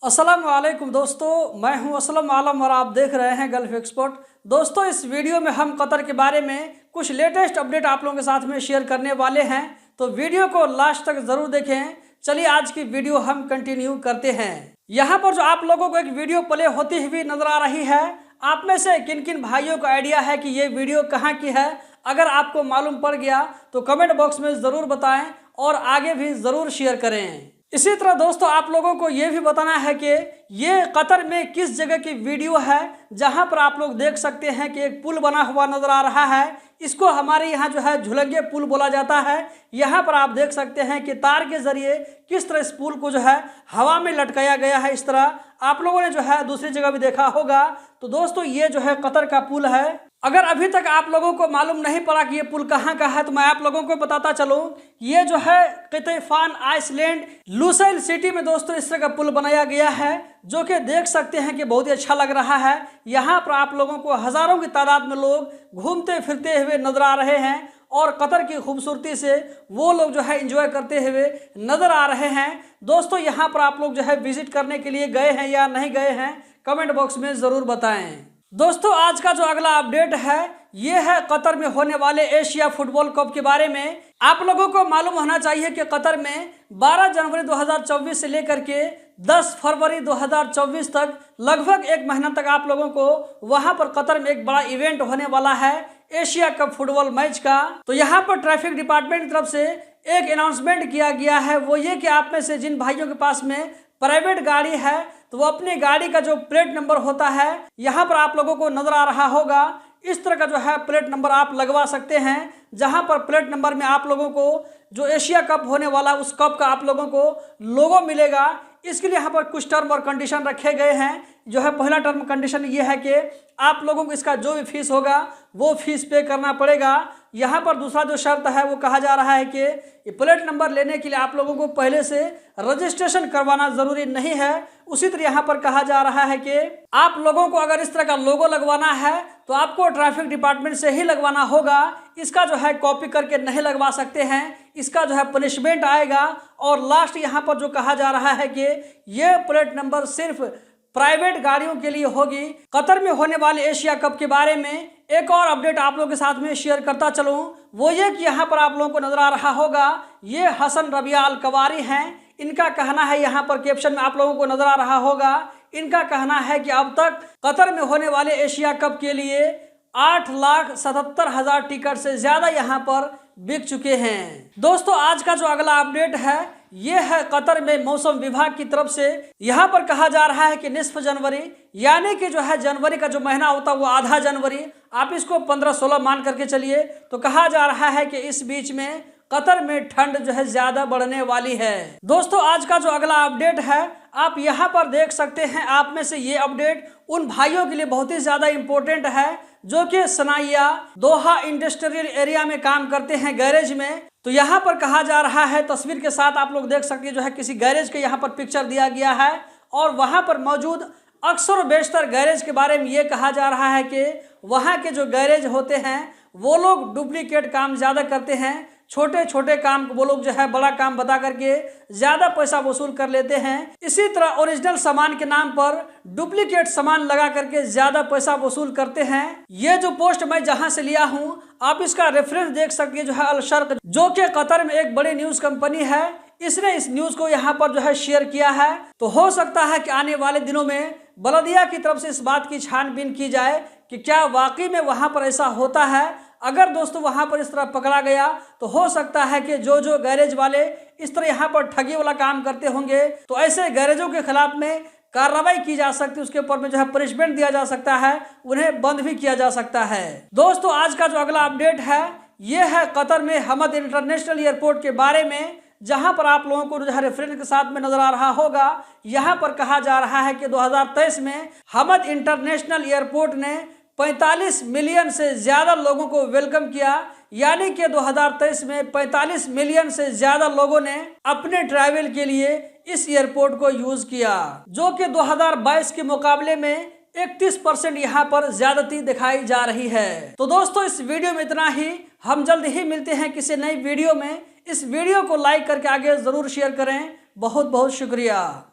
अस्सलाम वालेकुम दोस्तों, मैं हूं असलम आलम और आप देख रहे हैं गल्फ एक्सपर्ट। दोस्तों, इस वीडियो में हम कतर के बारे में कुछ लेटेस्ट अपडेट आप लोगों के साथ में शेयर करने वाले हैं, तो वीडियो को लास्ट तक ज़रूर देखें। चलिए आज की वीडियो हम कंटिन्यू करते हैं। यहाँ पर जो आप लोगों को एक वीडियो प्ले होती हुई नजर आ रही है, आप में से किन किन भाइयों को आइडिया है कि ये वीडियो कहाँ की है? अगर आपको मालूम पड़ गया तो कमेंट बॉक्स में ज़रूर बताएं और आगे भी ज़रूर शेयर करें। इसी तरह दोस्तों, आप लोगों को ये भी बताना है कि ये कतर में किस जगह की वीडियो है, जहां पर आप लोग देख सकते हैं कि एक पुल बना हुआ नजर आ रहा है। इसको हमारे यहाँ जो है झुलंगे पुल बोला जाता है। यहाँ पर आप देख सकते हैं कि तार के जरिए किस तरह इस पुल को जो है हवा में लटकाया गया है। इस तरह आप लोगों ने जो है दूसरी जगह भी देखा होगा। तो दोस्तों, ये जो है कतर का पुल है। अगर अभी तक आप लोगों को मालूम नहीं पड़ा कि ये पुल कहाँ का है, तो मैं आप लोगों को बताता चलूँ। ये जो है क़ितफ़ान आइसलैंड लुसाइल सिटी में दोस्तों इस तरह का पुल बनाया गया है, जो कि देख सकते हैं कि बहुत ही अच्छा लग रहा है। यहाँ पर आप लोगों को हज़ारों की तादाद में लोग घूमते फिरते हुए नजर आ रहे हैं और कतर की खूबसूरती से वो लोग जो है एंजॉय करते हुए नजर आ रहे हैं। दोस्तों, यहाँ पर आप लोग जो है विजिट करने के लिए गए हैं या नहीं गए हैं, कमेंट बॉक्स में ज़रूर बताएं। दोस्तों, आज का जो अगला अपडेट है ये है कतर में होने वाले एशिया फुटबॉल कप के बारे में। आप लोगों को मालूम होना चाहिए कि कतर में 12 जनवरी 2024 से लेकर के 10 फरवरी 2024 तक लगभग एक महीना तक आप लोगों को वहां पर कतर में एक बड़ा इवेंट होने वाला है एशिया कप फुटबॉल मैच का। तो यहाँ पर ट्रैफिक डिपार्टमेंट की तरफ से एक अनाउंसमेंट किया गया है, वो ये कि आप में से जिन भाइयों के पास में प्राइवेट गाड़ी है तो वो अपनी गाड़ी का जो प्लेट नंबर होता है, यहाँ पर आप लोगों को नजर आ रहा होगा, इस तरह का जो है प्लेट नंबर आप लगवा सकते हैं। जहां पर प्लेट नंबर में आप लोगों को जो एशिया कप होने वाला उस कप का आप लोगों को लोगो मिलेगा। इसके लिए यहाँ पर कुछ टर्म और कंडीशन रखे गए हैं। जो है पहला टर्म कंडीशन ये है कि आप लोगों को इसका जो भी फीस होगा वो फीस पे करना पड़ेगा। यहाँ पर दूसरा जो शर्त है वो कहा जा रहा है कि ये प्लेट नंबर लेने के लिए आप लोगों को पहले से रजिस्ट्रेशन करवाना ज़रूरी नहीं है। उसी तरह यहाँ पर कहा जा रहा है कि आप लोगों को अगर इस तरह का लोगो लगवाना है तो आपको ट्रैफिक डिपार्टमेंट से ही लगवाना होगा। इसका जो है कॉपी करके नहीं लगवा सकते हैं, इसका जो है पनिशमेंट आएगा। और लास्ट यहाँ पर जो कहा जा रहा है कि ये प्लेट नंबर सिर्फ प्राइवेट गाड़ियों के लिए होगी। कतर में होने वाले एशिया कप के बारे में एक और अपडेट आप लोगों के साथ में शेयर करता चलूं, वो ये कि यहाँ पर आप लोगों को नजर आ रहा होगा ये हसन रबिया अल कवारी हैं। इनका कहना है, यहाँ पर कैप्शन में आप लोगों को नजर आ रहा होगा, इनका कहना है कि अब तक कतर में होने वाले एशिया कप के लिए 8,77,000 टिकट से ज्यादा यहाँ पर बिक चुके हैं। दोस्तों, आज का जो अगला अपडेट है ये है कतर में मौसम विभाग की तरफ से। यहाँ पर कहा जा रहा है कि निस्फ जनवरी यानी कि जो है जनवरी का जो महीना होता है वो आधा जनवरी, आप इसको 15-16 मान करके चलिए, तो कहा जा रहा है कि इस बीच में कतर में ठंड जो है ज्यादा बढ़ने वाली है। दोस्तों, आज का जो अगला अपडेट है आप यहाँ पर देख सकते हैं। आप में से ये अपडेट उन भाइयों के लिए बहुत ही ज्यादा इम्पोर्टेंट है जो कि सनाइया दोहा इंडस्ट्रियल एरिया में काम करते हैं गैरेज में। तो यहाँ पर कहा जा रहा है, तस्वीर के साथ आप लोग देख सकते हैं, जो है किसी गैरेज के यहाँ पर पिक्चर दिया गया है और वहाँ पर मौजूद अक्सर बेशतर गैरेज के बारे में ये कहा जा रहा है कि वहाँ के जो गैरेज होते हैं वो लोग डुप्लीकेट काम ज़्यादा करते हैं। छोटे छोटे काम को वो लोग जो है बड़ा काम बता करके ज़्यादा पैसा वसूल कर लेते हैं। इसी तरह ओरिजिनल सामान के नाम पर डुप्लीकेट सामान लगा करके ज़्यादा पैसा वसूल करते हैं। ये जो पोस्ट मैं जहां से लिया हूं, आप इसका रेफरेंस देख सकते हैं, जो है अल शर्क, जो कि कतर में एक बड़ी न्यूज़ कंपनी है, इसने इस न्यूज़ को यहाँ पर जो है शेयर किया है। तो हो सकता है कि आने वाले दिनों में बलदिया की तरफ से इस बात की छानबीन की जाए कि क्या वाकई में वहाँ पर ऐसा होता है। अगर दोस्तों वहाँ पर इस तरह पकड़ा गया तो हो सकता है कि जो गैरेज वाले इस तरह यहाँ पर ठगी वाला काम करते होंगे तो ऐसे गैरेजों के खिलाफ में कार्रवाई की जा सकती है, उसके ऊपर में जो है पनिशमेंट दिया जा सकता है, उन्हें बंद भी किया जा सकता है। दोस्तों, आज का जो अगला अपडेट है ये है कतर में हमद इंटरनेशनल एयरपोर्ट के बारे में, जहां पर आप लोगों को जो है रेफरेंस के साथ में नजर आ रहा होगा। यहाँ पर कहा जा रहा है कि 2023 में हमद इंटरनेशनल एयरपोर्ट ने 45 मिलियन से ज़्यादा लोगों को वेलकम किया। यानी कि 2023 में 45 मिलियन से ज़्यादा लोगों ने अपने ट्रैवल के लिए इस एयरपोर्ट को यूज़ किया, जो कि 2022 के मुकाबले में 31% यहाँ पर ज्यादती दिखाई जा रही है। तो दोस्तों, इस वीडियो में इतना ही। हम जल्द ही मिलते हैं किसी नई वीडियो में। इस वीडियो को लाइक करके आगे ज़रूर शेयर करें। बहुत बहुत शुक्रिया।